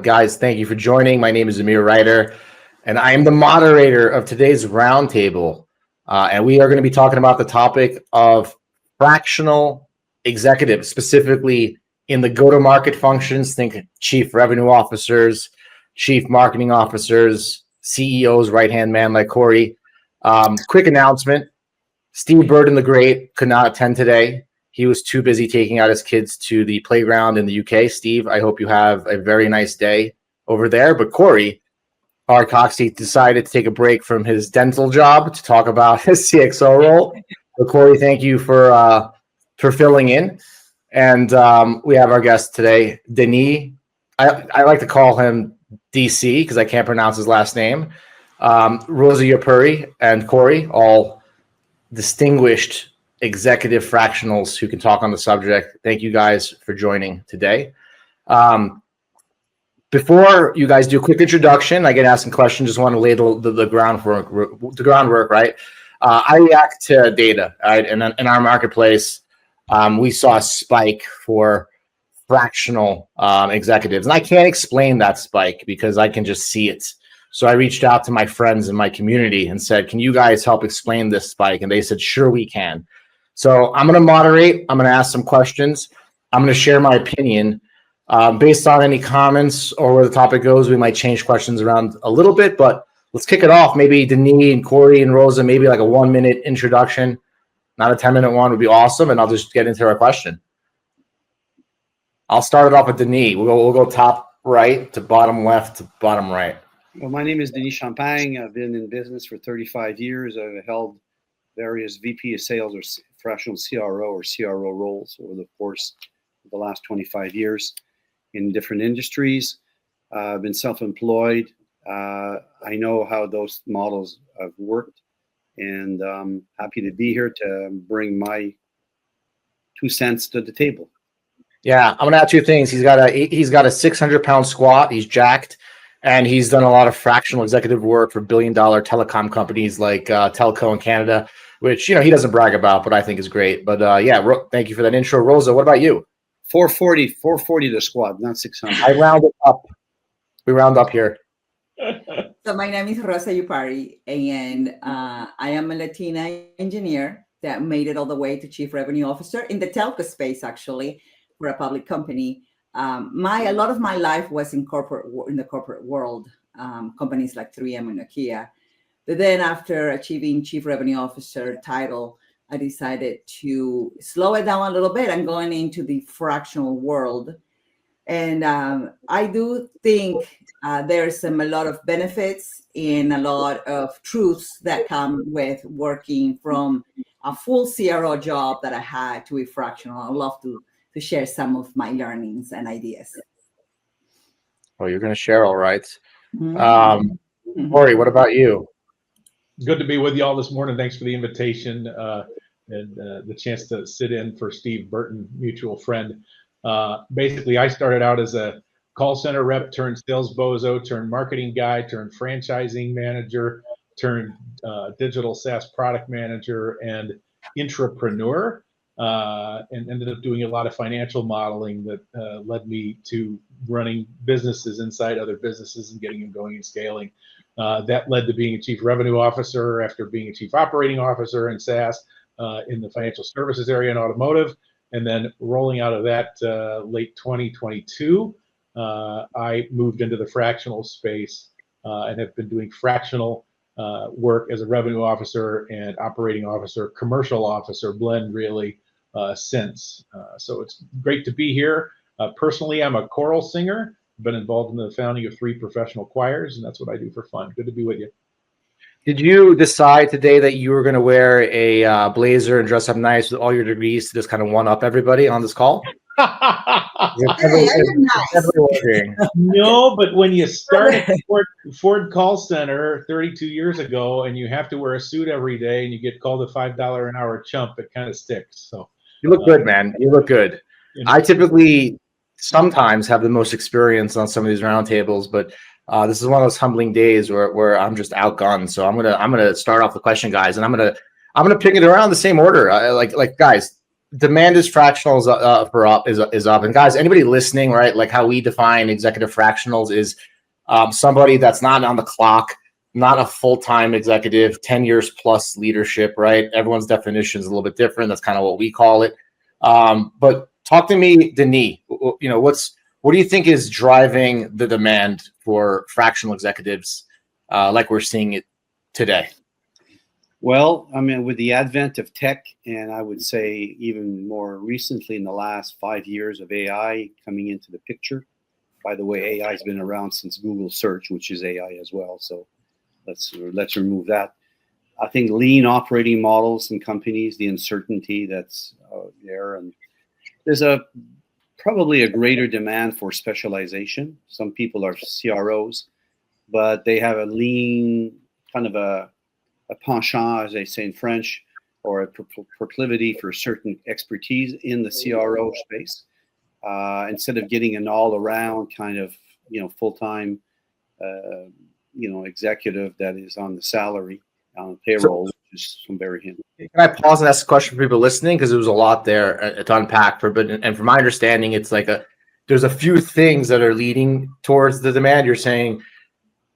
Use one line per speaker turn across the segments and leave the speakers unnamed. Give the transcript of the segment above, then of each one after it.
Guys, thank you for joining. My name is Amir Reiter, and I am the moderator of today's roundtable. And we are going to be talking about the topic of fractional executives, specifically in the go-to-market functions. Think chief revenue officers, chief marketing officers, CEOs, right-hand man like Cory. Quick announcement. Steve Burton the Great could not attend today. He was too busy taking out his kids to the playground in the UK. Steve, I hope you have a very nice day over there. But Cory, our Coxie, decided to take a break from his dental job to talk about his CXO role. So Cory, thank you for filling in. And we have our guest today, Denis. I like to call him DC because I can't pronounce his last name. Rosa, Yupari, and Cory, all distinguished executive fractionals who can talk on the subject. Thank you guys for joining today. Before you guys do a quick introduction, I get asked some questions. Just want to lay the groundwork, right? I react to data, right? And in our marketplace, we saw a spike for fractional executives, and I can't explain that spike because I can just see it. So I reached out to my friends in my community and said, "Can you guys help explain this spike?" And they said, "Sure, we can." So I'm going to moderate. I'm going to ask some questions. I'm going to share my opinion. Based on any comments or where the topic goes, we might change questions around a little bit, but let's kick it off. Maybe Denis and Cory and Rosa, maybe like a 1-minute introduction, not a 10-minute one would be awesome. And I'll just get into our question. I'll start it off with Denis. We'll go top right to bottom left to bottom right.
Well, my name is Denis Champagne. I've been in business for 35 years. I've held various VP of sales or fractional CRO roles over the course of the last 25 years in different industries. I've been self-employed. I know how those models have worked, and I'm happy to be here to bring my 2 cents to the table.
Yeah, I'm gonna add 2 things. He's got a 600-pound squat. He's jacked, and he's done a lot of fractional executive work for billion-dollar telecom companies like Telco in Canada, which he doesn't brag about, but I think is great. But thank you for that intro, Rosa. What about you?
440 the squad, not 600.
I round it up. We round up here.
So my name is Rosa Yupari, and I am a Latina engineer that made it all the way to chief revenue officer in the telco space, actually, for a public company. A lot of my life was in the corporate world, companies like 3M and Nokia. But then after achieving chief revenue officer title, I decided to slow it down a little bit and going into the fractional world. And I do think there's a lot of benefits and a lot of truths that come with working from a full CRO job that I had to a fractional. I'd love to share some of my learnings and ideas.
Well, you're going to share, all right. Cory, what about you?
Good to be with you all this morning. Thanks for the invitation and the chance to sit in for Steve Burton, mutual friend. Basically, I started out as a call center rep, turned sales bozo, turned marketing guy, turned franchising manager, turned digital SaaS product manager and intrapreneur, and ended up doing a lot of financial modeling that led me to running businesses inside other businesses and getting them going and scaling. That led to being a chief revenue officer after being a chief operating officer in SaaS in the financial services area and automotive. And then rolling out of that late 2022, I moved into the fractional space and have been doing fractional work as a revenue officer and operating officer, commercial officer blend really since. So it's great to be here. Personally, I'm a choral singer. I've been involved in the founding of 3 professional choirs, and that's what I do for fun. Good to be with you.
Did you decide today that you were going to wear a blazer and dress up nice with all your degrees to just kind of one-up everybody on this call?
No, but when you start at Ford call center 32 years ago and you have to wear a suit every day and you get called a $5 an hour chump, it kind of sticks. So
you look good, man. You look good. I typically sometimes have the most experience on some of these roundtables, but this is one of those humbling days where I'm just outgunned. So I'm gonna start off the question, guys, and I'm gonna pick it around the same order. Like guys, demand is fractional is up. And guys, anybody listening, right? Like how we define executive fractionals is somebody that's not on the clock, not a full-time executive, 10 years plus leadership, right? Everyone's definition is a little bit different. That's kind of what we call it. But talk to me, Denis, what do you think is driving the demand for fractional executives like we're seeing it today?
Well, I mean, with the advent of tech, and I would say even more recently in the last 5 years of AI coming into the picture. By the way, AI has been around since Google search, which is AI as well. So let's remove that. I think lean operating models in companies, the uncertainty that's there, and there's probably a greater demand for specialization. Some people are CROs, but they have a lean kind of a penchant, as they say in French, or a proclivity for certain expertise in the CRO space, instead of getting an all-around kind of full-time executive that is on the salary, on the payroll, which is some very hidden.
Can I pause and ask a question for people listening, because there was a lot there to unpack and from my understanding, it's like there's a few things that are leading towards the demand. You're saying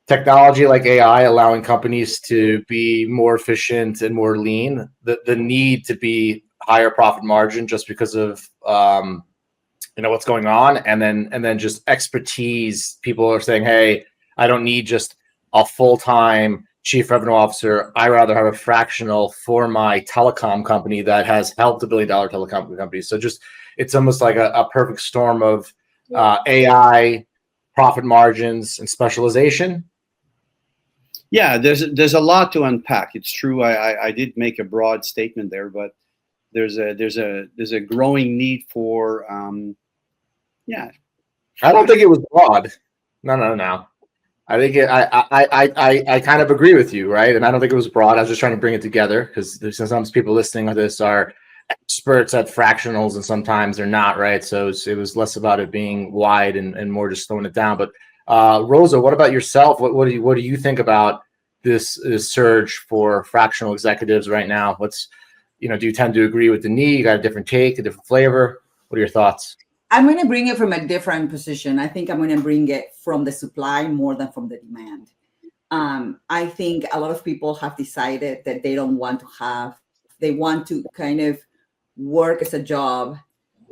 technology like AI allowing companies to be more efficient and more lean, the need to be higher profit margin just because of what's going on, and then just expertise. People are saying, hey, I don't need just a full-time chief revenue officer. I rather have a fractional for my telecom company that has helped $1 billion telecom company. So just it's almost like a perfect storm of AI, profit margins, and specialization.
Yeah, there's a lot to unpack. It's true. I did make a broad statement there, but there's a growing need for
I don't think it was broad. No. I think I kind of agree with you, right? And I don't think it was broad. I was just trying to bring it together because there's sometimes people listening to this are experts at fractionals and sometimes they're not, right? So it was less about it being wide and more just slowing it down. But Rosa, what about yourself? What do you think about this surge for fractional executives right now? Do you tend to agree with Denis? You got a different take, a different flavor? What are your thoughts?
I'm going to bring it from a different position. I think I'm going to bring it from the supply more than from the demand. I think a lot of people have decided that they want to kind of work as a job,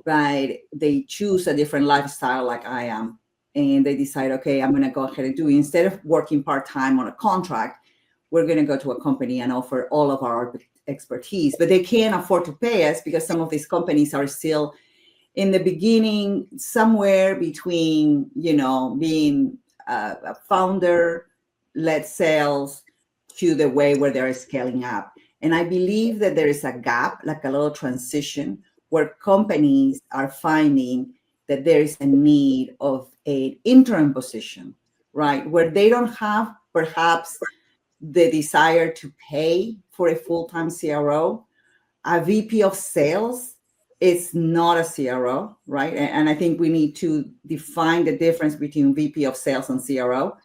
but they choose a different lifestyle like I am. And they decide, okay, I'm going to go ahead and do it. Instead of working part-time on a contract, we're going to go to a company and offer all of our expertise, but they can't afford to pay us because some of these companies are still in the beginning, somewhere between, being a founder-led sales to the way where they're scaling up. And I believe that there is a gap, like a little transition, where companies are finding that there is a need of an interim position, right? Where they don't have perhaps the desire to pay for a full-time CRO. A VP of sales is not a CRO, right? And I think we need to define the difference between VP of sales and CRO.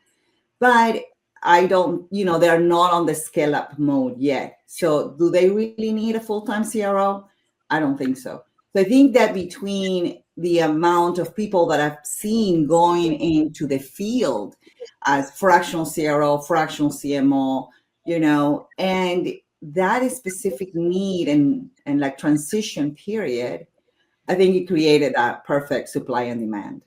But they're not on the scale-up mode yet. So do they really need a full-time CRO? I don't think so. So I think that between the amount of people that I've seen going into the field as fractional CRO, fractional CMO, and that is specific need and like transition period, I think it created a perfect supply and demand.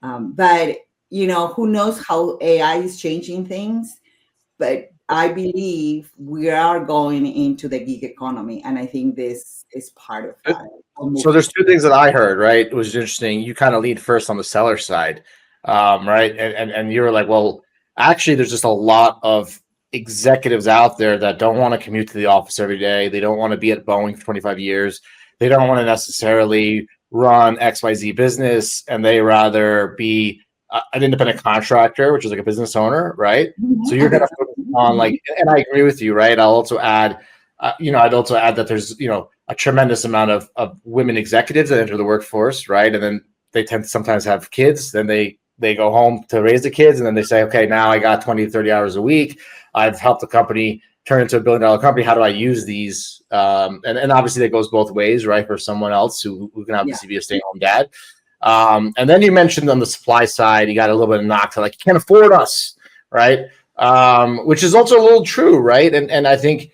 But who knows how AI is changing things, but I believe we are going into the gig economy, and I think this is part of that.
So there's two things that I heard, right? It was interesting. You kind of lead first on the seller side, right? And you were like, well, actually, there's just a lot of executives out there that don't want to commute to the office every day. They don't want to be at Boeing for 25 years. They don't want to necessarily run XYZ business, and they rather be an independent contractor, which is like a business owner, right? Mm-hmm. So you're going to focus on and I agree with you, right? I'll also add, I'd also add that there's, a tremendous amount of women executives that enter the workforce, right? And then they tend to sometimes have kids, then they go home to raise the kids, and then they say, okay, now I got 20 to 30 hours a week. I've helped the company turn into $1 billion company? How do I use these? And obviously that goes both ways, right? For someone else who can obviously be a stay-at-home dad. And then you mentioned on the supply side, you got a little bit of knock to like, you can't afford us, right? Which is also a little true, right? And I think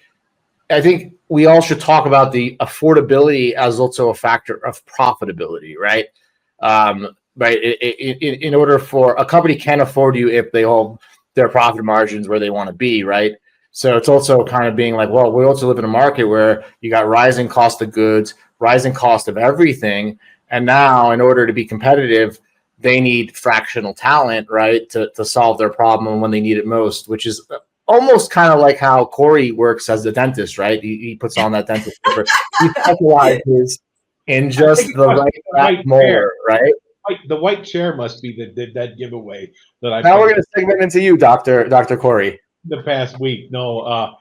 we all should talk about the affordability as also a factor of profitability, right? Right. In order for a company can't afford you if they hold their profit margins where they want to be, right? So it's also kind of being like, well, we also live in a market where you got rising cost of goods, rising cost of everything. And now in order to be competitive, they need fractional talent, right, to solve their problem when they need it most, which is almost kind of like how Cory works as a dentist, right? He puts on that dentist paper. He specializes in just the right molar, right?
The white chair must be that giveaway that I.
Now we're going to segment into you, Dr. Cory.
The past week, no.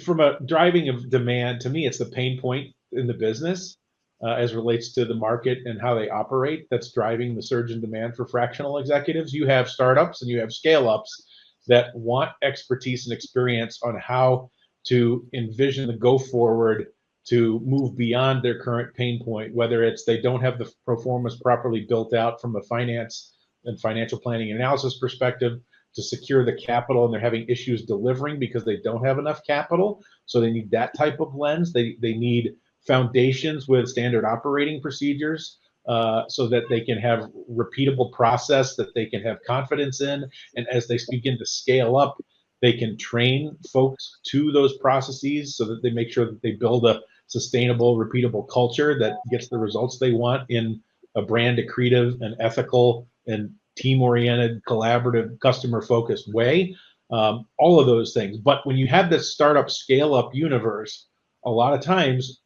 From a driving of demand, to me, it's the pain point in the business as relates to the market and how they operate. That's driving the surge in demand for fractional executives. You have startups and you have scale-ups that want expertise and experience on how to envision the go forward to move beyond their current pain point, whether it's they don't have the pro formas properly built out from a finance and financial planning and analysis perspective to secure the capital, and they're having issues delivering because they don't have enough capital. So they need that type of lens. They need foundations with standard operating procedures so that they can have repeatable process that they can have confidence in. And as they begin to scale up, they can train folks to those processes so that they make sure that they build a sustainable, repeatable culture that gets the results they want in a brand accretive and ethical and team-oriented, collaborative, customer-focused way. All of those things. But when you have this startup scale-up universe, a lot of times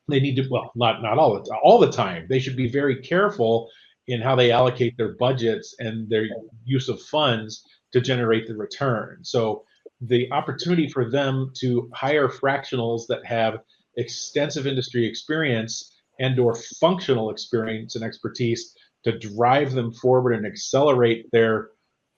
they need to, well, not all the time. They should be very careful in how they allocate their budgets and their use of funds to generate the return. So the opportunity for them to hire fractionals that have extensive industry experience and or functional experience and expertise to drive them forward and accelerate their,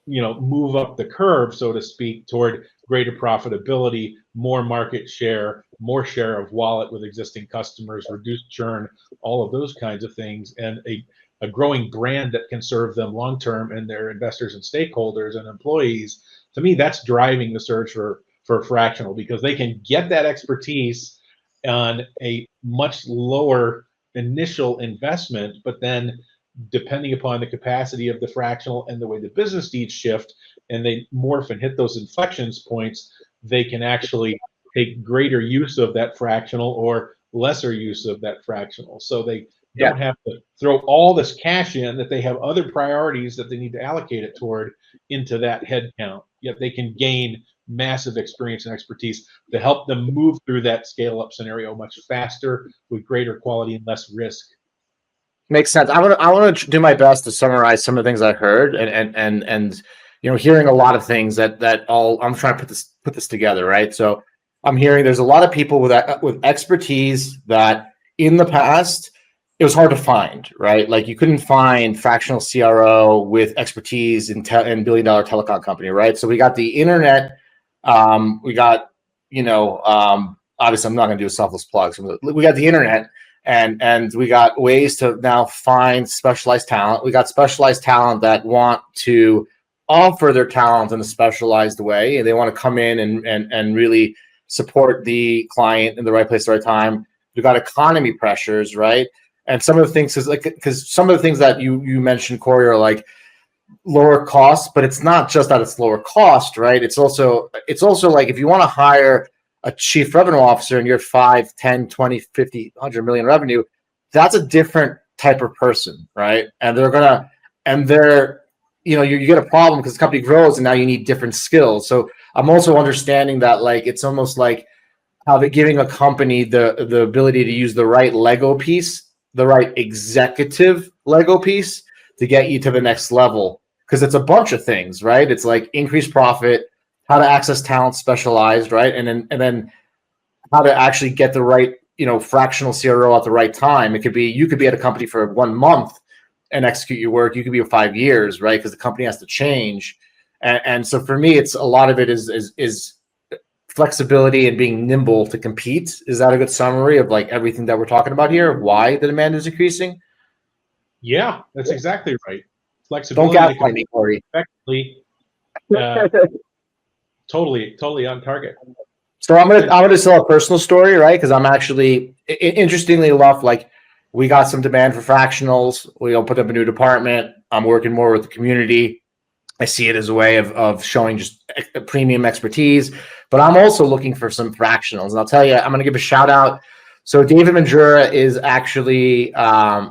move up the curve, so to speak, toward greater profitability, more market share, more share of wallet with existing customers, reduced churn, all of those kinds of things, and a growing brand that can serve them long term and their investors and stakeholders and employees. To me, that's driving the search for fractional, because they can get that expertise on a much lower initial investment, but then depending upon the capacity of the fractional and the way the business needs shift and they morph and hit those inflections points, they can actually take greater use of that fractional or lesser use of that fractional. So they don't have to throw all this cash in, that they have other priorities that they need to allocate it toward into that head count. Yet they can gain massive experience and expertise to help them move through that scale up scenario much faster with greater quality and less risk.
Makes sense. I want to do my best to summarize some of the things I heard, and hearing a lot of things that all I'm trying to put this together, right? So I'm hearing there's a lot of people with expertise that in the past it was hard to find, right? Like you couldn't find fractional CRO with expertise in billion-dollar telecom company, right? So we got the internet, we got obviously I'm not going to do a selfless plug. So we got the internet. And we got ways to now find specialized talent. We got specialized talent that want to offer their talent in a specialized way, and they want to come in and really support the client in the right place at the right time. We got economy pressures, right? And some of the things because some of the things that you mentioned, Cory, are like lower cost, but it's not just that it's lower cost, right? It's also like if you want to hire a chief revenue officer and you're 5, 10, 20, 50, 100 million revenue, that's a different type of person, right? And you get a problem because the company grows and now you need different skills. So I'm also understanding that like it's almost like how they're giving a company the ability to use the right Lego piece, the right executive Lego piece to get you to the next level. Because it's a bunch of things, right? It's like increased profit, how to access talent specialized, right? And then how to actually get the right, fractional CRO at the right time. You could be at a company for 1 month and execute your work. You could be for 5 years, right? Because the company has to change. And so for me, it's a lot of it is flexibility and being nimble to compete. Is that a good summary of like everything that we're talking about here? Why the demand is increasing?
Yeah, that's exactly right.
Don't
Flexibility to
gaslight me, Cory.
effectively, totally on target.
So I'm gonna tell a personal story, right? Because I'm actually, interestingly enough, like we got some demand for fractionals. We all put up a new department. I'm working more with the community. I see it as a way of showing just a premium expertise, but I'm also looking for some fractionals. And I'll tell you, I'm going to give a shout out. So David Manjura is actually,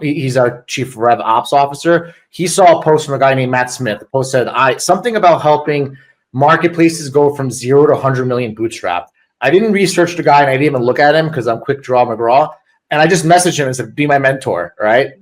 he's our chief rev ops officer. He saw a post from a guy named Matt Smith. The post said, something about helping marketplaces go from 0 to 100 million bootstrapped. I didn't research the guy and I didn't even look at him because I'm quick draw McGraw. And I just messaged him and said, be my mentor, right?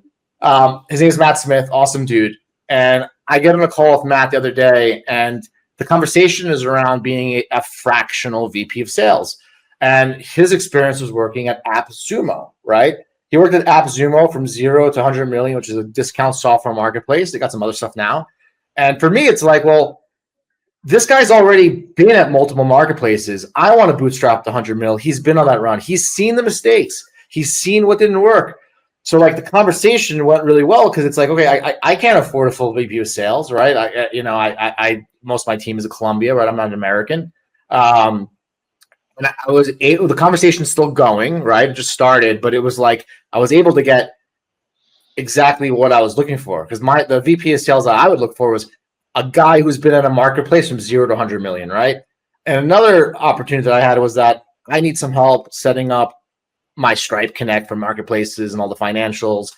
His name is Matt Smith, awesome dude. And I get on a call with Matt the other day, and the conversation is around being a fractional VP of sales. And his experience was working at AppSumo, right? He worked at AppSumo from 0 to 100 million, which is a discount software marketplace. They got some other stuff now. And for me, it's like, well, this guy's already been at multiple marketplaces. I want to bootstrap the 100 mil. He's been on that run. He's seen the mistakes. He's seen what didn't work. So like the conversation went really well because it's like, okay, I can't afford a full VP of sales, right? I most of my team is at Columbia, right? I'm not an American. And I was able, the conversation's still going, right? It just started, but it was like I was able to get exactly what I was looking for because the VP of sales that I would look for was a guy who's been at a marketplace from 0 to 100 million, right? And another opportunity that I had was that I need some help setting up my Stripe Connect for marketplaces and all the financials.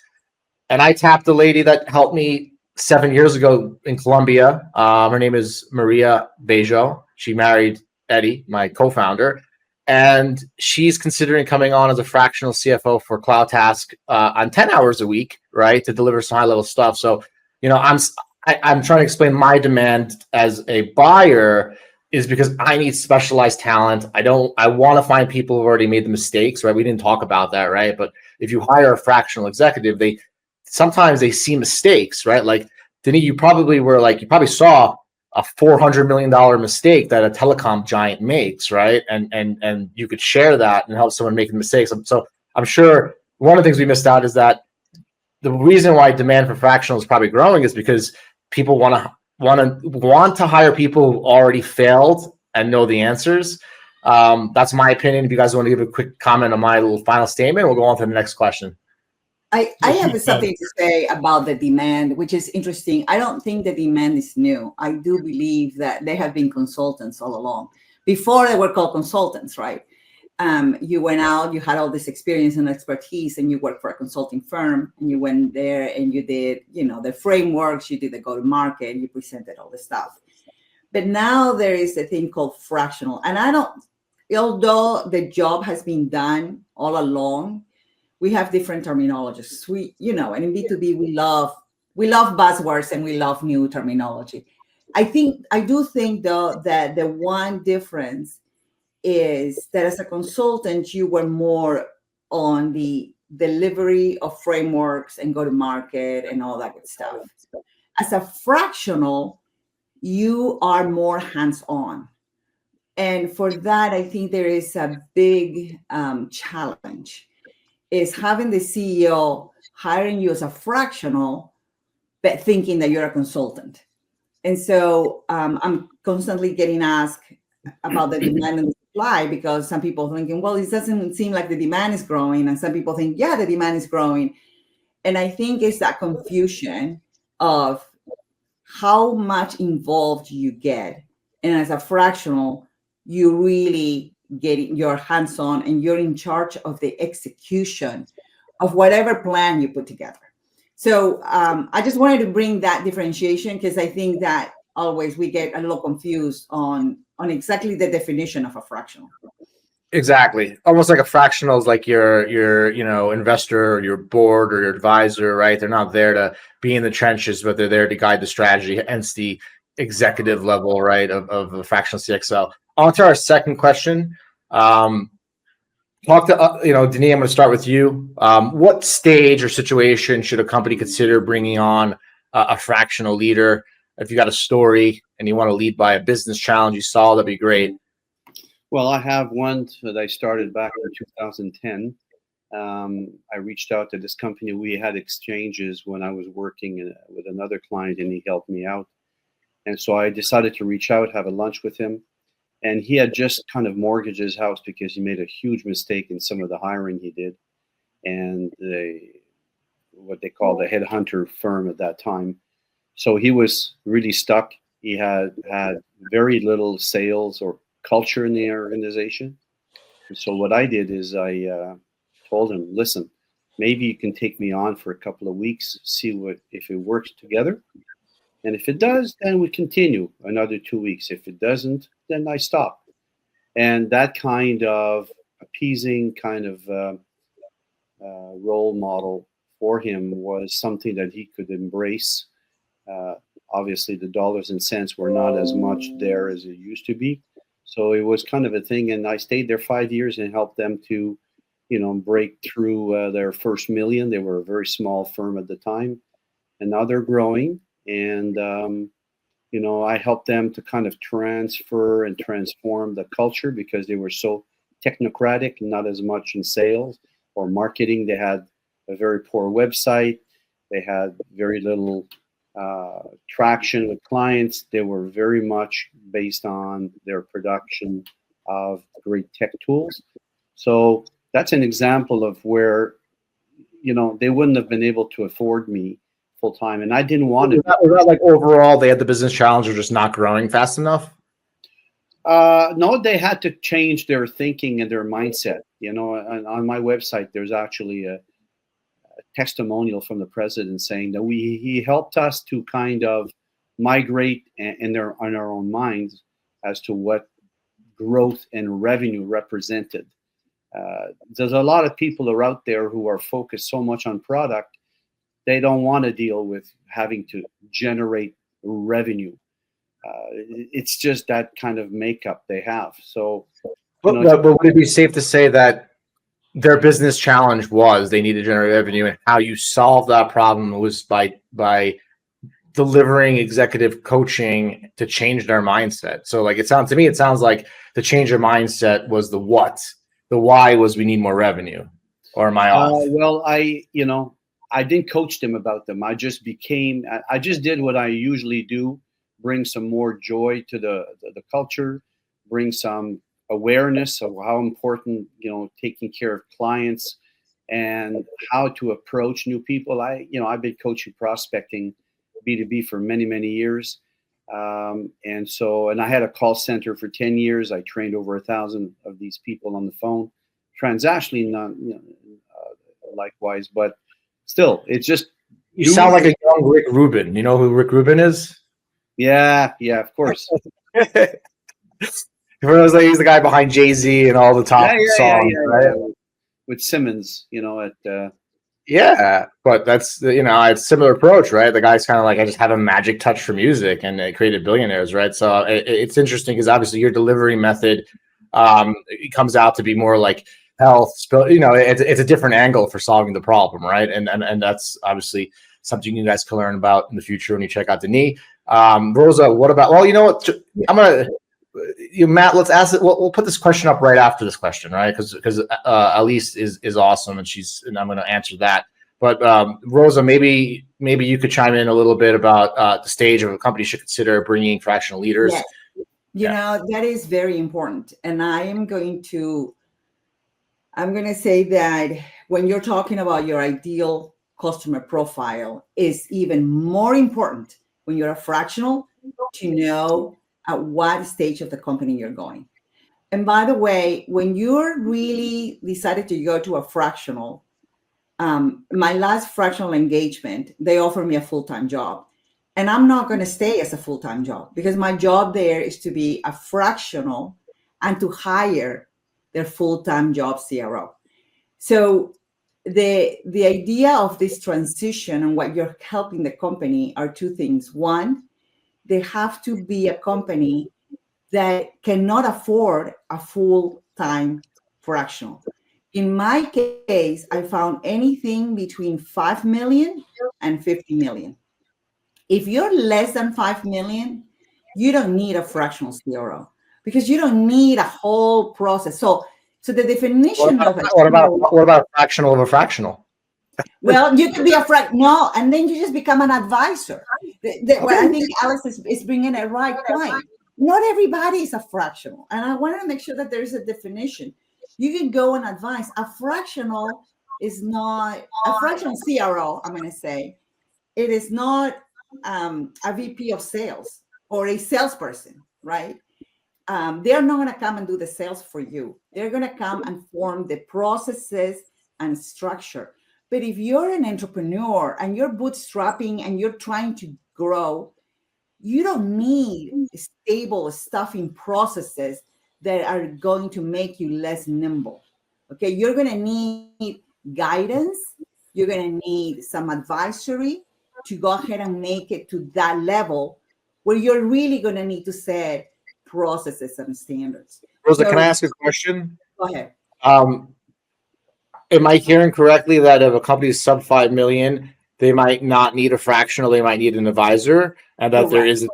And I tapped a lady that helped me 7 years ago in Colombia. Her name is Maria Bejo. She married Eddie, my co-founder. And she's considering coming on as a fractional CFO for CloudTask on 10 hours a week, right? To deliver some high level stuff. So, I'm trying to explain my demand as a buyer is because I need specialized talent. I want to find people who've already made the mistakes, right? We didn't talk about that, right? But if you hire a fractional executive, sometimes they see mistakes, right? Like Denis, you probably saw a $400 million mistake that a telecom giant makes, right? And you could share that and help someone make the mistakes. So I'm sure one of the things we missed out is that the reason why demand for fractional is probably growing is because people want to hire people who already failed and know the answers. That's my opinion. If you guys want to give a quick comment on my little final statement, we'll go on to the next question.
I have something to say about the demand, which is interesting. I don't think the demand is new. I do believe that they have been consultants all along. Before they were called consultants, right? You went out, you had all this experience and expertise, and you worked for a consulting firm, and you went there and you did, the frameworks, you did the go-to-market, you presented all the stuff. But now there is a thing called fractional. And although the job has been done all along, we have different terminologies. And in B2B, we love buzzwords and we love new terminology. I do think though that the one difference is that as a consultant, you were more on the delivery of frameworks and go to market and all that good stuff. As a fractional, you are more hands-on. And for that, I think there is a big challenge, is having the CEO hiring you as a fractional, but thinking that you're a consultant. And so I'm constantly getting asked about the demand and the supply, because some people are thinking, well, it doesn't seem like the demand is growing. And some people think, yeah, the demand is growing. And I think it's that confusion of how much involved you get. And as a fractional, you really you're hands-on and you're in charge of the execution of whatever plan you put together. So I just wanted to bring that differentiation, because I think that always we get a little confused on exactly the definition of a fractional.
Exactly. Almost like a fractional is like your investor or your board or your advisor, right? They're not there to be in the trenches, but they're there to guide the strategy, hence the executive level, right, of a fractional CXO. On to our second question. Talk to, Denis, I'm going to start with you. What stage or situation should a company consider bringing on a fractional leader? If you got a story and you want to lead by a business challenge you saw, that'd be great.
Well, I have one that I started back in 2010. I reached out to this company. We had exchanges when I was working with another client, and he helped me out. And so I decided to reach out, have a lunch with him. And he had just kind of mortgaged his house because he made a huge mistake in some of the hiring he did. And what they call the headhunter firm at that time. So he was really stuck. He had very little sales or culture in the organization. And so what I did is I told him, listen, maybe you can take me on for a couple of weeks, see if it works together. And if it does, then we continue another 2 weeks. If it doesn't, then I stop. And that kind of appeasing kind of role model for him was something that he could embrace. Obviously, the dollars and cents were not as much there as it used to be. So it was kind of a thing. And I stayed there 5 years and helped them to, break through their first million. They were a very small firm at the time. And now they're growing. And, I helped them to kind of transfer and transform the culture because they were so technocratic, not as much in sales or marketing. They had a very poor website. They had very little traction with clients. They were very much based on their production of great tech tools. So that's an example of where, they wouldn't have been able to afford me full time, and I didn't want to.
Was that like overall they had the business challenge of just not growing fast enough?
No, they had to change their thinking and their mindset. On my website, there's actually a testimonial from the president saying that he helped us to kind of migrate on our own minds as to what growth and revenue represented. There's a lot of people are out there who are focused so much on product, they don't want to deal with having to generate revenue. It's just that kind of makeup they have. So,
but would it be safe to say that their business challenge was they need to generate revenue, and how you solve that problem was by delivering executive coaching to change their mindset? So like it sounds like the change your mindset was the what, the why was we need more revenue, or am I off?
Well, I didn't coach them about them. I just did what I usually do, bring some more joy to the culture, bring some awareness of how important, taking care of clients and how to approach new people. I've been coaching prospecting B2B for many, many years. And I had a call center for 10 years. I trained over 1,000 of these people on the phone, transactionally, not, likewise, but still, it's just.
You sound like a young Rick Rubin. You know who Rick Rubin is?
Yeah, of course.
He's the guy behind Jay-Z and all the top songs, right?
With Simmons,
Yeah, but that's it's a similar approach, right? The guy's kind of like, I just have a magic touch for music, and it created billionaires, right? So it's interesting because obviously your delivery method it comes out to be more like health. It's a different angle for solving the problem, right? And that's obviously something you guys can learn about in the future when you check out Denis. Rosa, what about? Well, you know what? I'm gonna. Matt, let's ask it. We'll put this question up right after this question, right? Because Elise is awesome, and I'm going to answer that. But Rosa, maybe you could chime in a little bit about the stage of a company should consider bringing fractional leaders.
Yes. That is very important, and I'm going to say that when you're talking about your ideal customer profile, is even more important when you're a fractional to know at what stage of the company you're going. And by the way, when you're really decided to go to a fractional, my last fractional engagement, they offered me a full-time job. And I'm not going to stay as a full-time job because my job there is to be a fractional and to hire their full-time job CRO. So the idea of this transition and what you're helping the company are two things. One, they have to be a company that cannot afford a full-time fractional. In my case, I found anything between 5 million and 50 million. If you're less than 5 million, you don't need a fractional CRO. because you don't need a whole process. So the definition of a
what about fractional of a fractional?
Well, you can be a no, and then you just become an advisor. What I think Alex is bringing a right point. Not everybody is a fractional, and I want to make sure that there is a definition. You can go and advise. A fractional is not a fractional CRO. I'm going to say it is not a VP of sales or a salesperson, right? They're not going to come and do the sales for you. They're going to come and form the processes and structure. But if you're an entrepreneur and you're bootstrapping and you're trying to grow, you don't need stable stuffing processes that are going to make you less nimble. Okay, you're going to need guidance. You're going to need some advisory to go ahead and make it to that level where you're really going to need to set processes and standards.
Rosa, can I ask a question?
Go ahead.
Am I hearing correctly that if a company is sub 5 million, they might not need a fractional, they might need an advisor, and that there is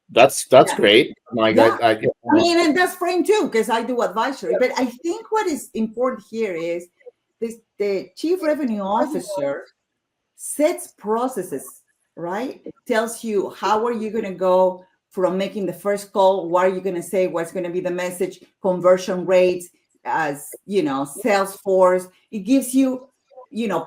that's great. Like,
yeah. I mean, and that's fine too, because I do advisory. But I think what is important here is the chief revenue officer sets processes, right? It tells you how are you going to go from making the first call, what are you going to say, what's going to be the message, conversion rates, as Salesforce. It gives you,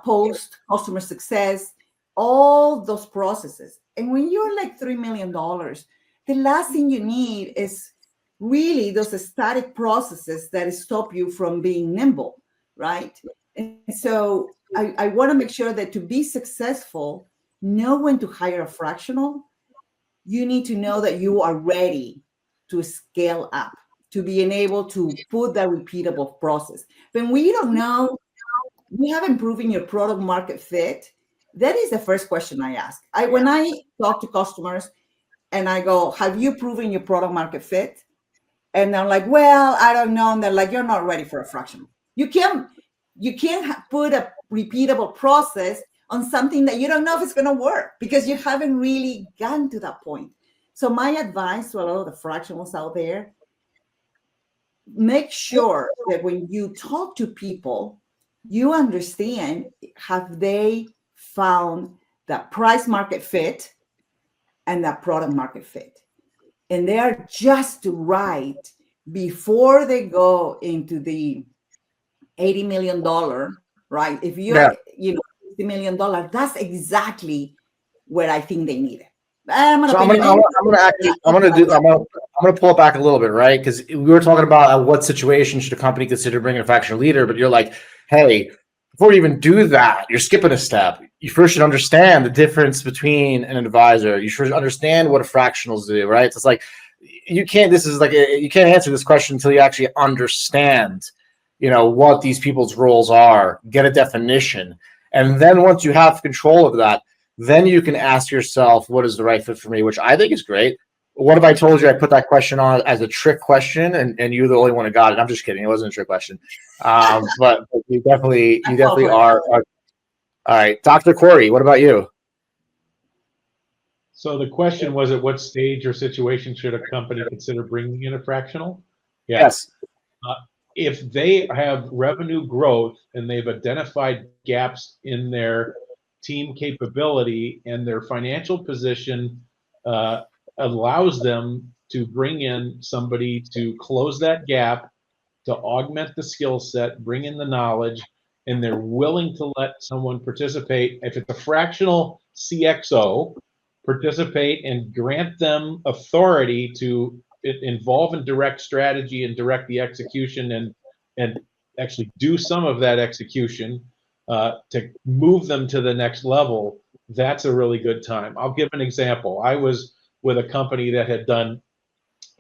post customer success, all those processes. And when you're like $3 million, the last thing you need is really those static processes that stop you from being nimble, right? And so I want to make sure that to be successful, know when to hire a fractional. You need to know that you are ready to scale up, to being able to put that repeatable process. When we don't know, we haven't proven your product market fit. That is the first question I ask. When I talk to customers and I go, have you proven your product market fit? And they're like, well, I don't know. And they're like, you're not ready for a fractional. You can't put a repeatable process on something that you don't know if it's going to work because you haven't really gotten to that point. So my advice to a lot of the fractionals out there, make sure that when you talk to people, you understand, have they found that price market fit and that product market fit? And they are just right before they go into the $80 million, right? If you're, $50 million, that's exactly where I think they need it. I'm gonna
pull it back a little bit, right? Because we were talking about what situation should a company consider bringing a fractional leader, but you're like, hey, before you even do that, you're skipping a step. You first should understand the difference between an advisor. You should understand what a fractionals do, right? So it's like you can't answer this question until you actually understand, what these people's roles are, get a definition, and then once you have control of that, then you can ask yourself, what is the right fit for me, which I think is great. What if I told you I put that question on as a trick question and you're the only one who got it? I'm just kidding. It wasn't a trick question. But you definitely are. All right. Dr. Cory, what about you?
So the question was, at what stage or situation should a company consider bringing in a fractional?
Yes.
If they have revenue growth and they've identified gaps in their team capability and their financial position allows them to bring in somebody to close that gap, to augment the skill set, bring in the knowledge, and they're willing to let someone participate. If it's a fractional CXO, participate and grant them authority to involve in direct strategy and direct the execution and actually do some of that execution to move them to the next level. That's a really good time. I'll give an example. I was with a company that had done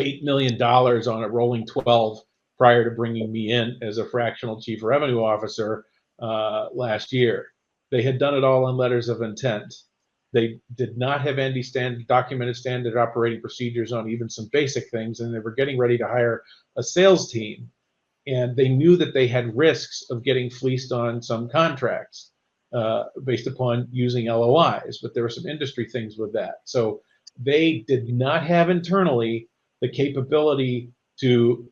$8 million on a rolling 12 prior to bringing me in as a fractional chief revenue officer last year. They had done it all on letters of intent. They did not have any documented standard operating procedures on even some basic things, and they were getting ready to hire a sales team. And they knew that they had risks of getting fleeced on some contracts based upon using LOIs, but there were some industry things with that. So they did not have internally the capability to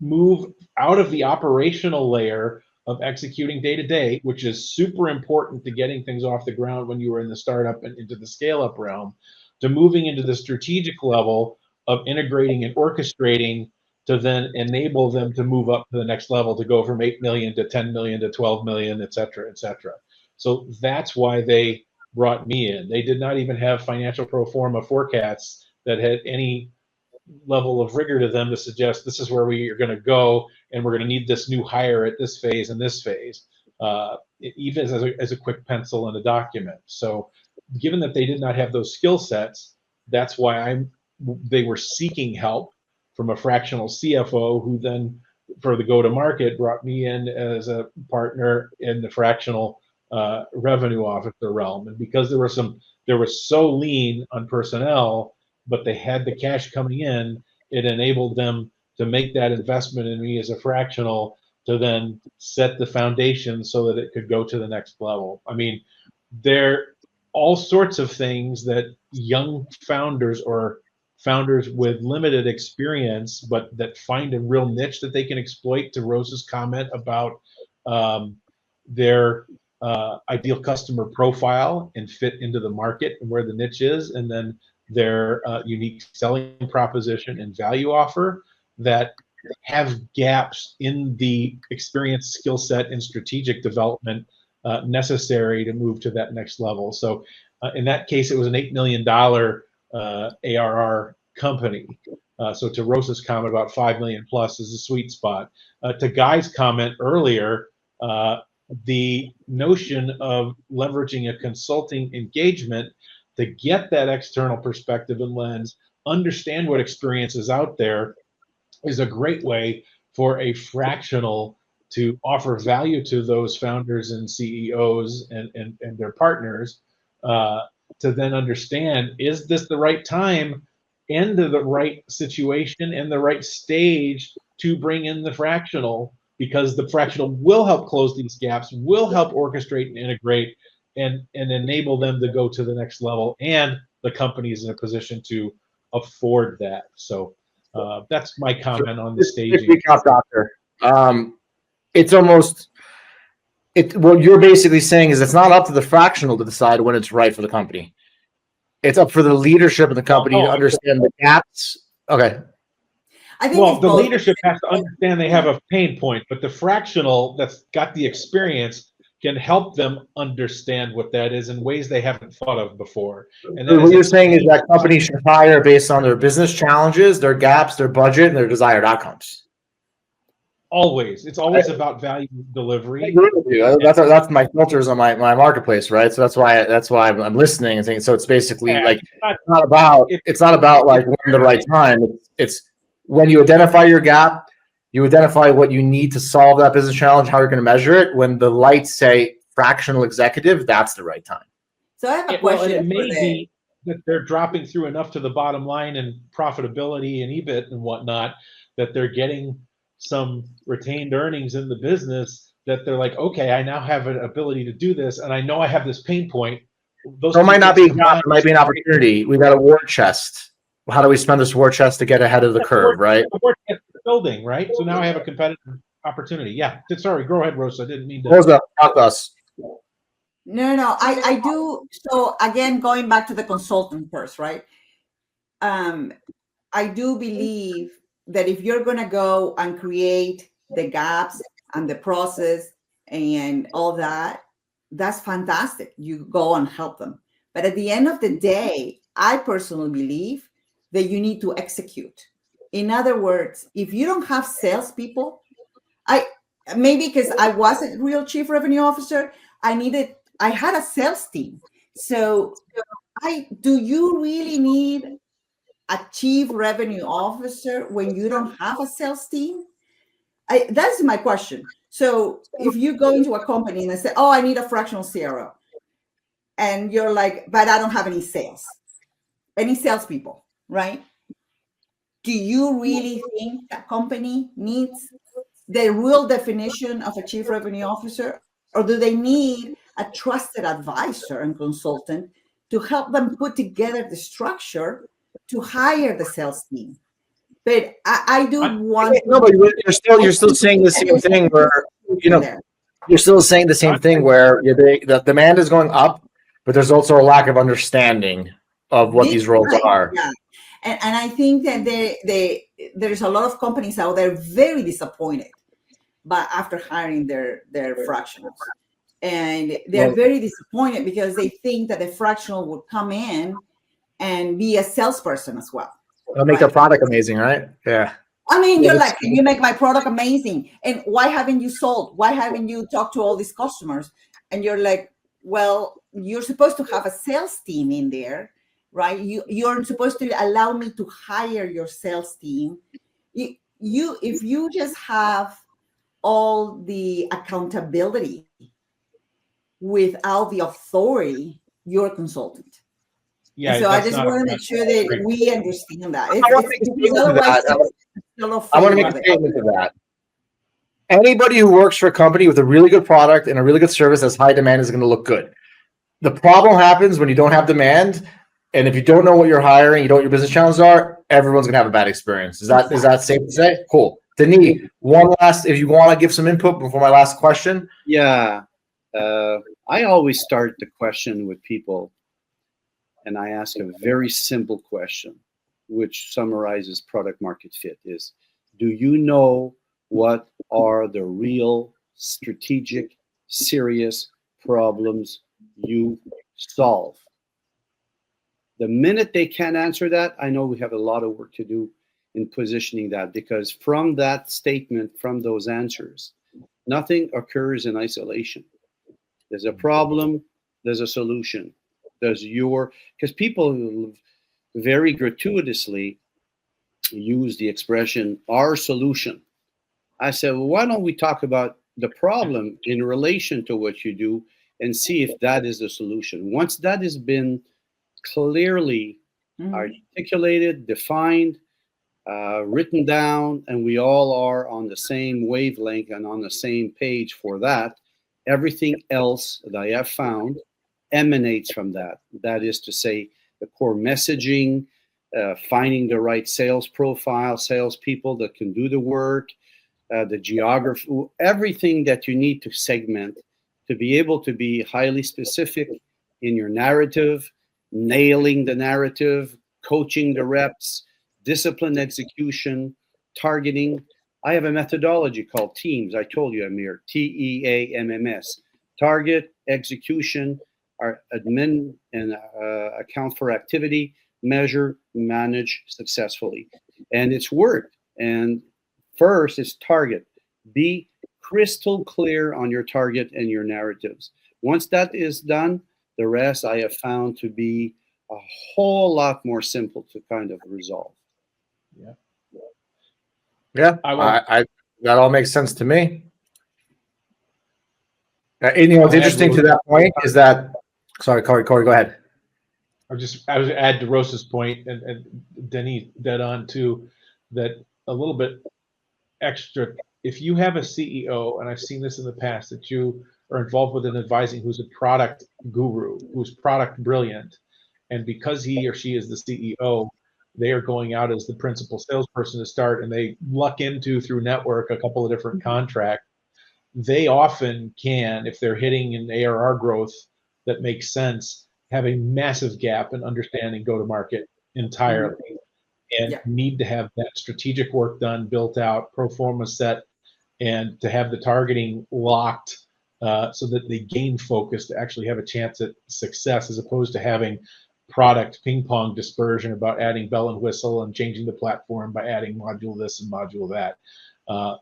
move out of the operational layer of executing day to day, which is super important to getting things off the ground when you were in the startup and into the scale up realm, to moving into the strategic level of integrating and orchestrating to then enable them to move up to the next level, to go from 8 million to 10 million to 12 million, et cetera, et cetera. So that's why they brought me in. They did not even have financial pro forma forecasts that had any level of rigor to them to suggest this is where we are going to go, and we're going to need this new hire at this phase and this phase, even as a quick pencil in a document. So given that they did not have those skill sets, that's why they were seeking help from a fractional CFO, who then for the go-to-market brought me in as a partner in the fractional revenue officer realm. And because there was so lean on personnel, but they had the cash coming in, it enabled them to make that investment in me as a fractional to then set the foundation so that it could go to the next level. I mean, there are all sorts of things that young founders or founders with limited experience, but that find a real niche that they can exploit, to Rosa's comment about their ideal customer profile and fit into the market and where the niche is, and then their unique selling proposition and value offer that have gaps in the experience, skill set, and strategic development necessary to move to that next level. So in that case, it was an $8 million ARR company. So to Rosa's comment about 5 million plus is a sweet spot. To Guy's comment earlier, the notion of leveraging a consulting engagement to get that external perspective and lens, understand what experience is out there, is a great way for a fractional to offer value to those founders and CEOs and their partners, to then understand, is this the right time and the right situation and the right stage to bring in the fractional, because the fractional will help close these gaps, will help orchestrate and integrate and enable them to go to the next level, and the company is in a position to afford that. So that's my comment on the staging.
Doctor. It's almost what you're basically saying is it's not up to the fractional to decide when it's right for the company. It's up for the leadership of the company to understand the gaps. Okay.
I think
the leadership has to understand they have a pain point, but the fractional that's got the experience can help them understand what that is in ways they haven't thought of before. And
so what you're saying is that companies should hire based on their business challenges, their gaps, their budget, and their desired outcomes.
Always. It's always about value delivery.
I agree with you. That's my filters on my marketplace, right? So that's why I'm listening and thinking. So it's basically like it's not about like when the right time. It's when you identify your gap, you identify what you need to solve that business challenge, how you're going to measure it. When the lights say fractional executive, that's the right time.
So I have a question.
It may be that they're dropping through enough to the bottom line and profitability and EBIT and whatnot that they're getting some retained earnings in the business that they're like, okay, I now have an ability to do this, and I know I have this pain point.
So it might not be a gap, it might be an opportunity. We got a war chest. How do we spend this war chest to get ahead of the curve, right?
The war chest is building, right? So now I have a competitive opportunity. Yeah. Sorry, go ahead, Rosa. I didn't mean to.
Rosa, talk to us.
No, I do. So again, going back to the consultant first, right? I do believe that if you're going to go and create the gaps and the process and all that, that's fantastic. You go and help them. But at the end of the day, I personally believe that you need to execute. In other words, if you don't have salespeople, maybe because I wasn't real chief revenue officer, I had a sales team. So do you really need a chief revenue officer when you don't have a sales team? That's my question. So if you go into a company and they say, oh, I need a fractional CRO, and you're like, but I don't have any salespeople, right? Do you really think that company needs the real definition of a chief revenue officer, or do they need a trusted advisor and consultant to help them put together the structure to hire the sales team? But I do want.
No, but you're still saying the same thing where, you know, you're still saying the same thing where the demand is going up, but there's also a lack of understanding of what these roles are.
Yeah. And I think that there's a lot of companies out there very disappointed after hiring their fractionals. And they're very disappointed because they think that the fractional would come in and be a salesperson as well.
They'll make their product amazing, right? Yeah.
I mean, you're like, can you make my product amazing? And why haven't you sold? Why haven't you talked to all these customers? And you're like, well, you're supposed to have a sales team in there, right? You're supposed to allow me to hire your sales team. If you just have all the accountability without the authority, you're a consultant.
Yeah.
So I just want to make sure that we understand that.
I want to make a statement to that. Anybody who works for a company with a really good product and a really good service that's high demand is going to look good. The problem happens when you don't have demand, and if you don't know what you're hiring, you know what your business challenges are, everyone's going to have a bad experience. Is that safe to say? Cool. Denis, one last, if you want to give some input before my last question.
Yeah. I always start the question with people, and I ask a very simple question, which summarizes product market fit is, do you know what are the real strategic, serious problems you solve? The minute they can't answer that, I know we have a lot of work to do in positioning that, because from that statement, from those answers, nothing occurs in isolation. There's a problem, there's a solution. Because people very gratuitously use the expression, our solution. I said, well, why don't we talk about the problem in relation to what you do and see if that is the solution? Once that has been clearly articulated, defined, written down, and we all are on the same wavelength and on the same page for that, everything else that I have found emanates from that. That is to say, the core messaging, finding the right sales profile, salespeople that can do the work, the geography, everything that you need to segment to be able to be highly specific in your narrative, nailing the narrative, coaching the reps, disciplined execution, targeting. I have a methodology called TEAMS. I told you, Amir, TEAMMS. Target, execution, our admin and account for activity, measure, manage successfully. And it's worked. And first is target. Be crystal clear on your target and your narratives. Once that is done, the rest I have found to be a whole lot more simple to kind of resolve.
Yeah, that all makes sense to me. And you know, what's interesting to that point is that, sorry, Cory, go ahead.
I was add to Rosa's point, and Denis dead on too, that a little bit extra. If you have a CEO, and I've seen this in the past, that you are involved with an advising who's a product guru, who's product brilliant, and because he or she is the CEO, they are going out as the principal salesperson to start, and they luck into through network a couple of different contracts. They often can, if they're hitting an ARR growth that makes sense, have a massive gap in understanding go-to-market entirely, and need to have that strategic work done, built out, pro forma set, and to have the targeting locked so that they gain focus to actually have a chance at success, as opposed to having product ping pong dispersion about adding bell and whistle and changing the platform by adding module this and module that.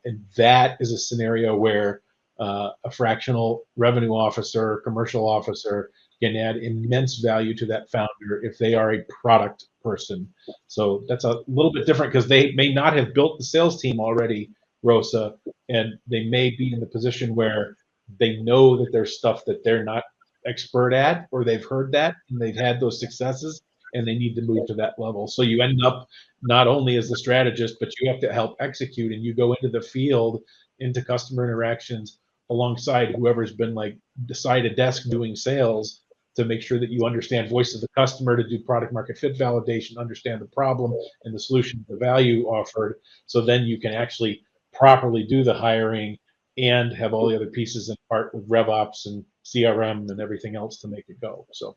And that is a scenario where a fractional revenue officer, commercial officer can add immense value to that founder if they are a product person. So that's a little bit different because they may not have built the sales team already, Rosa, and they may be in the position where they know that there's stuff that they're not expert at, or they've heard that and they've had those successes and they need to move to that level. So you end up not only as the strategist, but you have to help execute, and you go into the field, into customer interactions alongside whoever's been like beside a desk doing sales to make sure that you understand voice of the customer, to do product market fit validation, understand the problem and the solution, the value offered. So then you can actually properly do the hiring and have all the other pieces in part with RevOps and CRM and everything else to make it go. So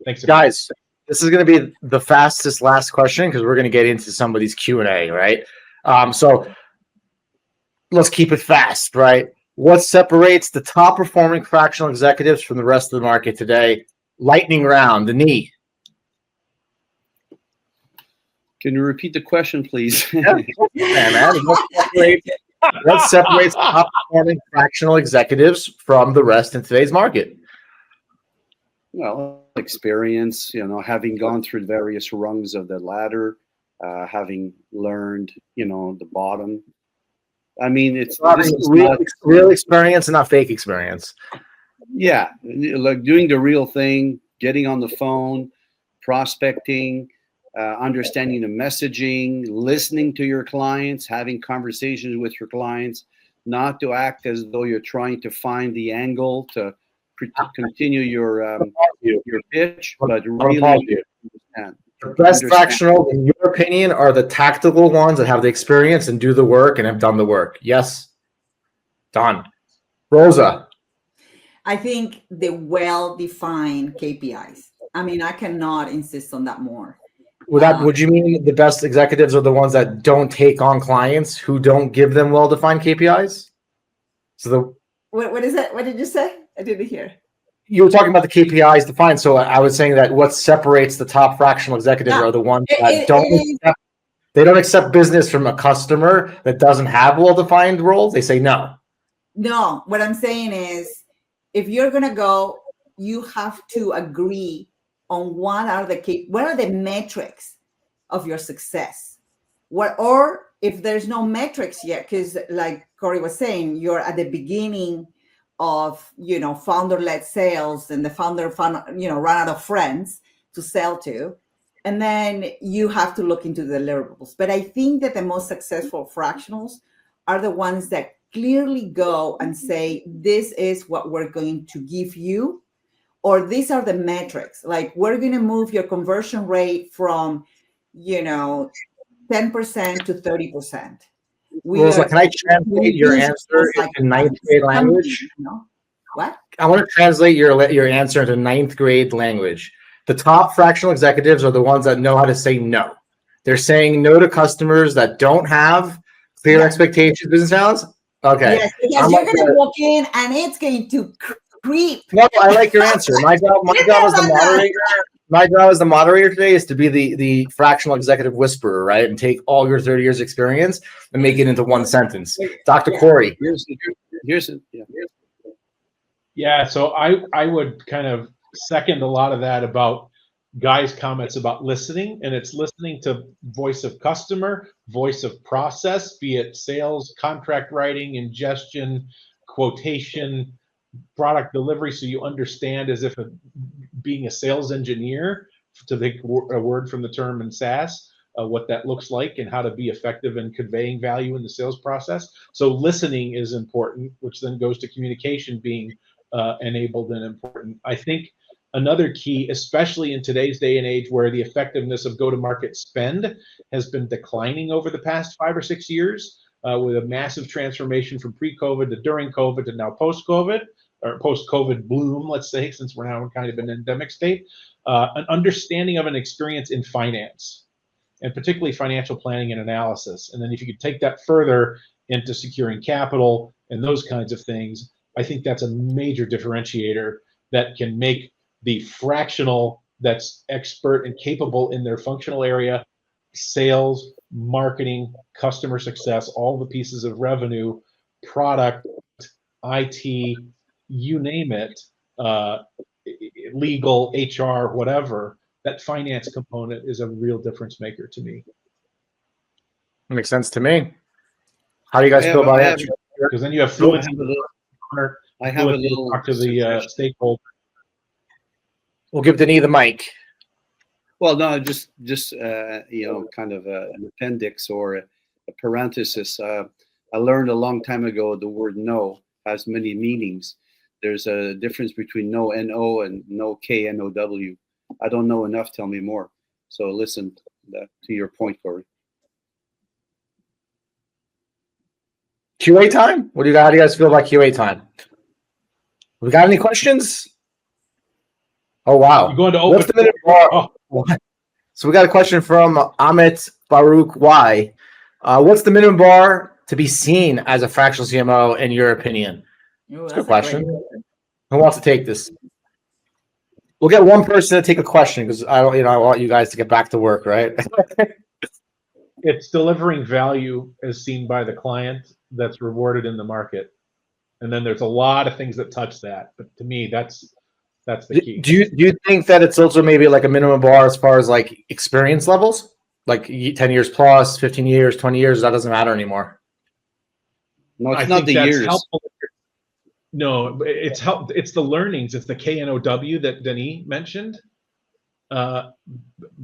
thanks,
guys. This is going to be the fastest last question because we're going to get into some of these Q&A, right? So let's keep it fast, right? What separates the top performing fractional executives from the rest of the market today? Lightning round, Denis.
Can you repeat the question, please?
Yeah, man. What separates top performing fractional executives from the rest in today's market?
Well, experience, having gone through the various rungs of the ladder, having learned, the bottom. I mean, it's
real experience and not fake experience.
Yeah, like doing the real thing, getting on the phone, prospecting, understanding the messaging, listening to your clients, having conversations with your clients, not to act as though you're trying to find the angle to continue your pitch, but really understand.
The best fractional, in your opinion, are the tactical ones that have the experience and do the work and have done the work. Yes? Done. Rosa.
I think the well-defined KPIs. I mean, I cannot insist on that more.
Would you mean the best executives are the ones that don't take on clients who don't give them well-defined KPIs? So
what is that? What did you say? I didn't hear.
You were talking about the KPIs defined. So I was saying that what separates the top fractional executives are the ones that don't accept business from a customer that doesn't have well-defined roles. They say no.
No, what I'm saying is, if you're gonna go, you have to agree on what are the metrics of your success. Or if there's no metrics yet, because like Cory was saying, you're at the beginning of founder-led sales, and the founder run out of friends to sell to, and then you have to look into the deliverables. But I think that the most successful fractionals are the ones that clearly go and say, this is what we're going to give you, or these are the metrics. Like, we're going to move your conversion rate from 10% to 30%.
Rosa, can I translate your answer into ninth grade language?
What?
I want to translate your answer into ninth grade language. The top fractional executives are the ones that know how to say no. They're saying no to customers that don't have clear expectations, business analysts. Okay.
Yes, because you're going to walk in and it's going to creep.
No, I like your answer. My job as the moderator. My job as the moderator today is to be the fractional executive whisperer, right? And take all your 30 years experience and make it into one sentence. Dr. Cory.
Yeah, so I would kind of second a lot of that about Guy's comments about listening, and it's listening to voice of customer, voice of process, be it sales, contract writing, ingestion, quotation, product delivery, so you understand as if being a sales engineer, to take a word from the term in SaaS, what that looks like and how to be effective in conveying value in the sales process. So listening is important, which then goes to communication being enabled and important. I think another key, especially in today's day and age where the effectiveness of go-to-market spend has been declining over the past 5 or 6 years, with a massive transformation from pre-COVID to during COVID to now post-COVID, or post-COVID bloom, let's say, since we're now in kind of an endemic state, an understanding of an experience in finance, and particularly financial planning and analysis. And then if you could take that further into securing capital and those kinds of things, I think that's a major differentiator that can make the fractional that's expert and capable in their functional area, sales, marketing, customer success, all the pieces of revenue, product, IT, you name it, legal, HR, whatever, that finance component is a real difference maker to me.
Makes sense to me. How do you guys feel about that?
Because then you have fluency.
I have a little
talk to the stakeholder.
We'll
give Denis the mic.
Well, no, just kind of an appendix or a parenthesis. I learned a long time ago the word no has many meanings. There's a difference between no N-O and no K-N-O-W. I don't know enough. Tell me more. So listen to your point, Cory.
QA time? What do you got? How do you guys feel about QA time? We got any questions? Oh, wow.
You're going to open.
What's the minimum bar? Oh. So we got a question from Amit Baruch Y. What's the minimum bar to be seen as a fractional CMO in your opinion?
Ooh,
That's a good question. Who wants to take this? We'll get one person to take a question because I want you guys to get back to work, right?
It's delivering value as seen by the client that's rewarded in the market. And then there's a lot of things that touch that. But to me, that's the key.
Do you think that it's also maybe like a minimum bar as far as like experience levels? Like 10 years plus, 15 years, 20 years, that doesn't matter anymore.
No, it's not the years.
Helpful. No, it's the learnings. It's the KNOW that Denis mentioned.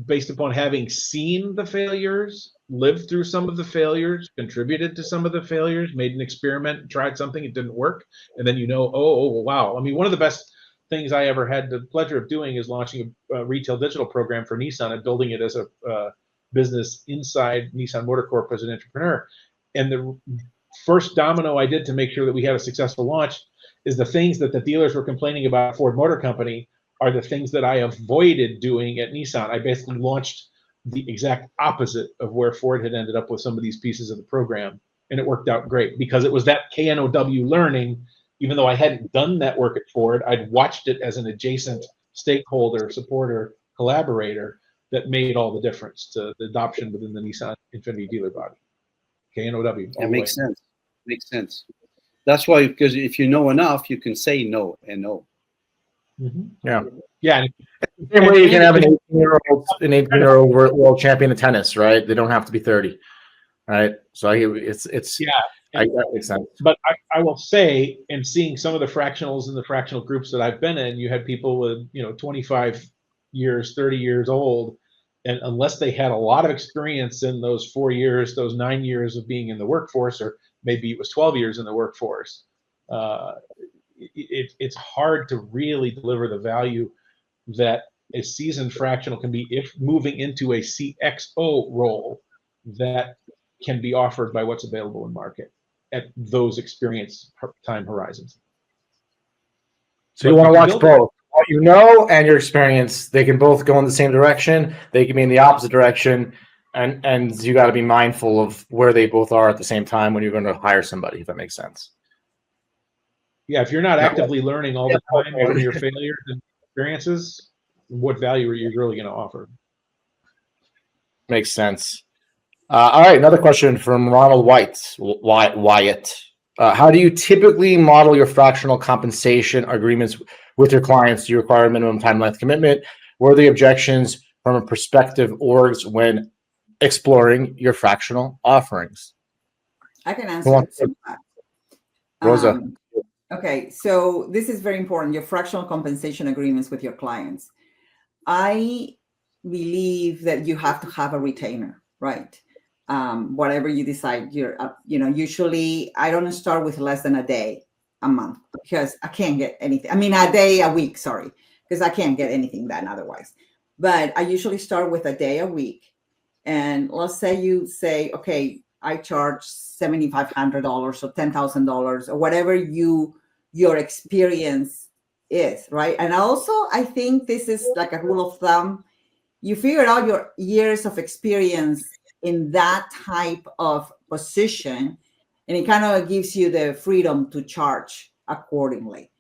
Based upon having seen the failures, lived through some of the failures, contributed to some of the failures, made an experiment, tried something, it didn't work, and then oh wow. I mean, one of the best things I ever had the pleasure of doing is launching a retail digital program for Nissan and building it as a business inside Nissan Motor Corp as an entrepreneur. And the first domino I did to make sure that we had a successful launch is the things that the dealers were complaining about at Ford Motor Company are the things that I avoided doing at Nissan. I basically launched the exact opposite of where Ford had ended up with some of these pieces of the program. And it worked out great because it was that KNOW learning, even though I hadn't done that work at Ford, I'd watched it as an adjacent stakeholder, supporter, collaborator that made all the difference to the adoption within the Nissan Infiniti dealer body. KNOW.
It makes sense. Makes sense. That's why, because if you know enough, you can say no and no.
Mm-hmm. Yeah.
Yeah.
Same way you can have an 18-year-old world champion of tennis, right? They don't have to be 30, right? So it's
yeah.
That makes sense.
But I will say, in seeing some of the fractionals and the fractional groups that I've been in, you had people with 25 years, 30 years old, and unless they had a lot of experience in those 4 years, those 9 years of being in the workforce, or maybe it was 12 years in the workforce, it's hard to really deliver the value that a seasoned fractional can be if moving into a CXO role that can be offered by what's available in market at those experience time horizons.
So you want to watch both. What you know and your experience, they can both go in the same direction. They can be in the opposite direction. And you got to be mindful of where they both are at the same time when you're going to hire somebody, if that makes sense.
Yeah, if you're not actively learning all the time from your failures and experiences, what value are you really going to offer?
Makes sense. All right, another question from Ronald Wyatt. How do you typically model your fractional compensation agreements with your clients? Do you require a minimum time length commitment? What are the objections from a prospective orgs when exploring your fractional offerings?
I can answer that.
Rosa.
Okay, so this is very important, your fractional compensation agreements with your clients. I believe that you have to have a retainer, right? Whatever you decide, usually I don't start with less than a day a month because I can't get anything. I mean, a day a week, sorry, because I can't get anything done otherwise. But I usually start with a day a week. And let's say you say, okay, I charge $7,500 or $10,000 or whatever your experience is, right? And also, I think this is like a rule of thumb. You figure out your years of experience in that type of position, and it kind of gives you the freedom to charge accordingly.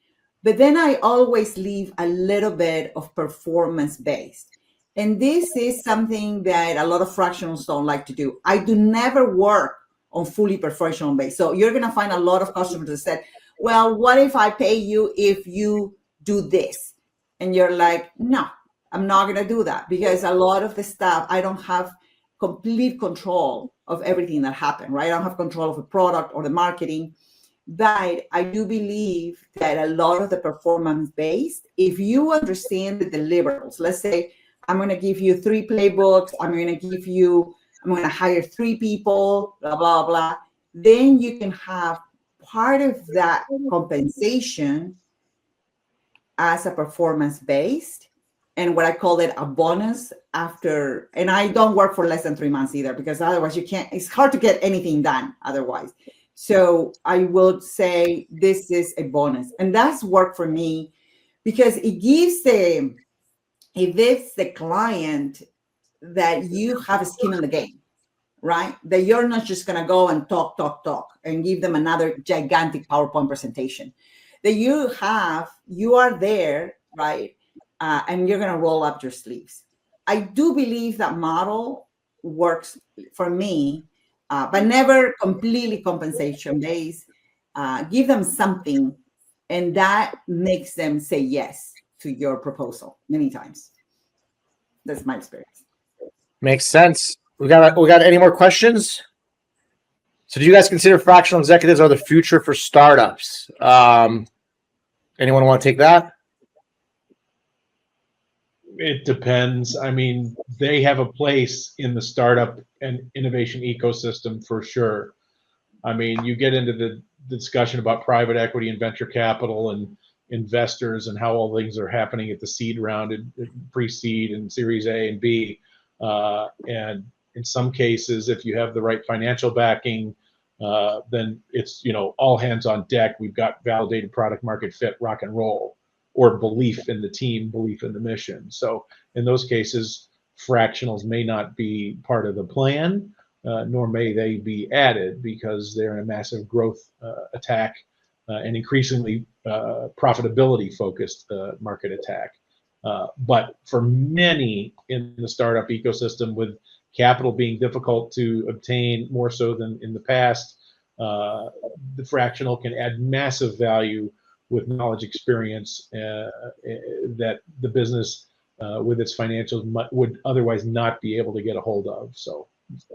But then I always leave a little bit of performance based. And this is something that a lot of fractionals don't like to do. I do never work on fully professional base. So you're going to find a lot of customers that said, well, what if I pay you if you do this? And you're like, no, I'm not going to do that because a lot of the stuff, I don't have complete control of everything that happened, right? I don't have control of the product or the marketing. But I do believe that a lot of the performance based, if you understand the deliverables, let's say, I'm going to give you 3 playbooks. I'm going to hire 3 people, blah, blah, blah. Then you can have part of that compensation as a performance based, and what I call it a bonus after. And I don't work for less than 3 months either, because otherwise you can't. It's hard to get anything done otherwise. So I would say this is a bonus, and that's worked for me because it gives the client that you have a skin in the game, right? That you're not just going to go and talk and give them another gigantic PowerPoint presentation. That you are there, right? And you're going to roll up your sleeves. I do believe that model works for me, but never completely compensation based. Give them something, and that makes them say yes to your proposal many times. That's my experience.
Makes sense. We got any more questions? So do you guys consider fractional executives are the future for startups? Anyone want to take that?
It depends. I mean, they have a place in the startup and innovation ecosystem for sure. I mean, you get into the discussion about private equity and venture capital and investors and how all things are happening at the seed round and pre-seed and series A and B. And in some cases, if you have the right financial backing, then it's, all hands on deck. We've got validated product market fit, rock and roll, or belief in the team, belief in the mission. So in those cases, fractionals may not be part of the plan, nor may they be added, because they're in a massive growth attack and increasingly profitability focused market attack. But for many in the startup ecosystem, with capital being difficult to obtain more so than in the past, the fractional can add massive value with knowledge, experience that the business with its financials would otherwise not be able to get a hold of. So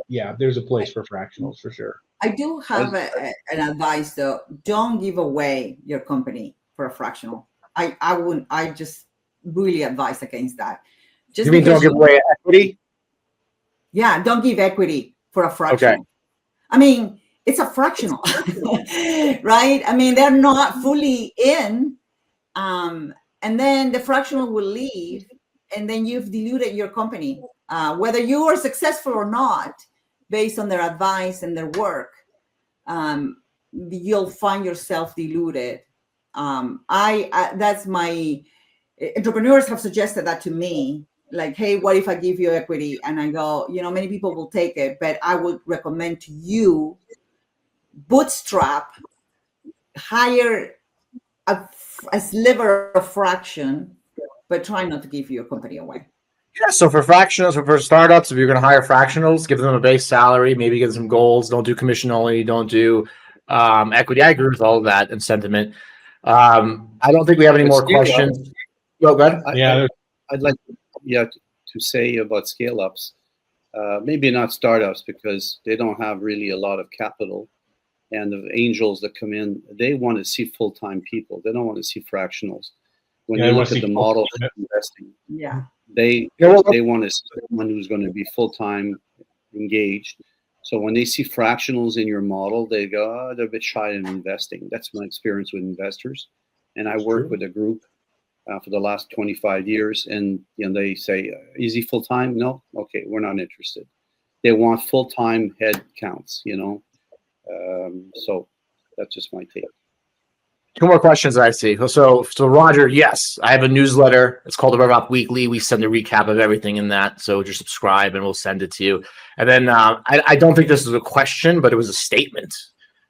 yeah, there's a place for fractionals for sure.
I do have an advice though. Don't give away your company for a fractional. I just really advise against that. Just
you mean don't give away equity?
Yeah, don't give equity for a fractional.
Okay.
I mean, it's a fractional, right? I mean, they're not fully in, and then the fractional will leave, and then you've diluted your company. Whether you are successful or not, based on their advice and their work, you'll find yourself diluted. That's my entrepreneurs have suggested that to me. Like, hey, what if I give you equity? And I go, many people will take it, but I would recommend to you bootstrap, hire a sliver of fraction, but try not to give your company away.
Yeah, so for fractionals, for startups, if you're going to hire fractionals, give them a base salary, maybe give them some goals. Don't do commission only. Don't do equity. I agree with all of that and sentiment. I don't think we have any more questions. Go ahead.
I'd like to say about scale-ups, maybe not startups, because they don't have really a lot of capital. And the angels that come in, they want to see full-time people. They don't want to see fractionals. When they look at the model of investing, they want to see someone who's going to be full-time engaged. So when they see fractionals in your model, they go, they're a bit shy in investing. That's my experience with investors. And I work with a group for the last 25 years, and they say, is he full-time? No? Okay, we're not interested. They want full-time head counts, so that's just my take.
Two more questions I see. So Roger, yes, I have a newsletter. It's called the Rev Up Weekly. We send a recap of everything in that. So just subscribe and we'll send it to you. And then I don't think this is a question, but it was a statement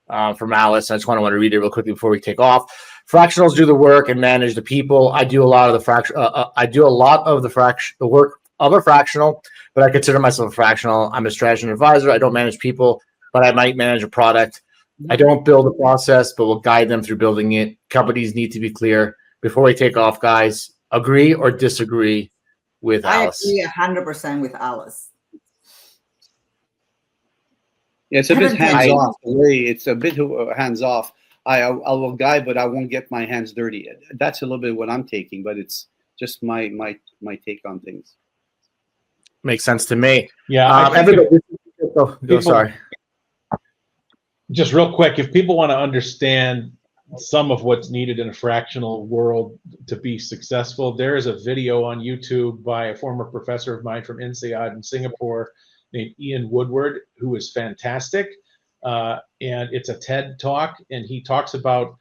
from Alice. I just want to read it real quickly before we take off. Fractionals do the work and manage the people. I do a lot of the work of a fractional, but I consider myself a fractional. I'm a strategy advisor. I don't manage people, but I might manage a product. I don't build a process, but will guide them through building it. Companies need to be clear. Before we take off, guys, agree or disagree with Alice?
I agree 100% with Alice.
Yeah, it's a bit hands-off. It's a bit hands-off. I will guide, but I won't get my hands dirty. That's a little bit what I'm taking, but it's just my take on things.
Makes sense to me.
Yeah.
Everybody. Sorry.
Just real quick, if people want to understand some of what's needed in a fractional world to be successful. There is a video on YouTube by a former professor of mine from INSEAD in Singapore named Ian Woodward, who is fantastic. And it's a TED talk, and he talks about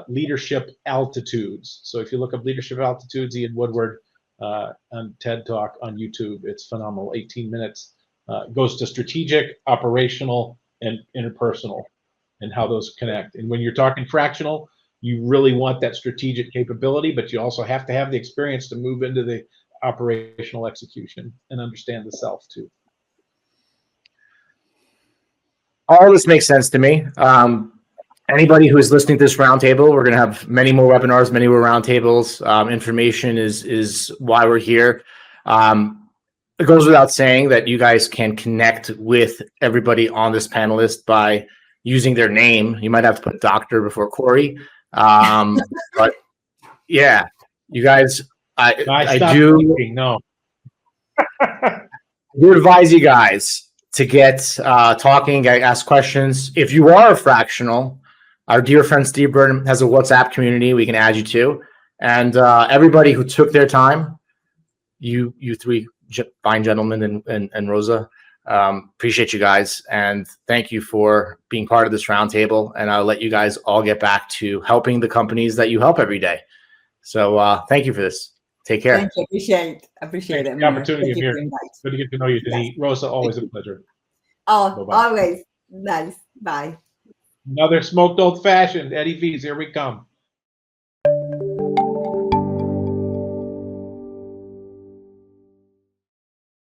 leadership altitudes. So if you look up leadership altitudes, Ian Woodward on TED talk on YouTube, it's phenomenal. 18 minutes. Goes to strategic, operational, and interpersonal, and how those connect. And when you're talking fractional, you really want that strategic capability, but you also have to have the experience to move into the operational execution and understand the self too.
All this makes sense to me. Anybody who is listening to this roundtable, we're going to have many more webinars, many more roundtables. Information is why we're here. It goes without saying that you guys can connect with everybody on this panelist by using their name. You might have to put doctor before Cory. But yeah, you guys, I do advise you guys to get talking, ask questions. If you are a fractional, our dear friend Steve Burton has a WhatsApp community we can add you to. And everybody who took their time, you three fine gentlemen and Rosa, appreciate you guys. And thank you for being part of this roundtable. And I'll let you guys all get back to helping the companies that you help every day. So thank you for this. Take care.
Thank you. Appreciate it.
The opportunity, Amir. Good to get to know you, Denis. Yes. Rosa, always a pleasure.
Oh, bye-bye. Always. Nice. Bye.
Another smoked old fashioned. Eddie V's. Here we come.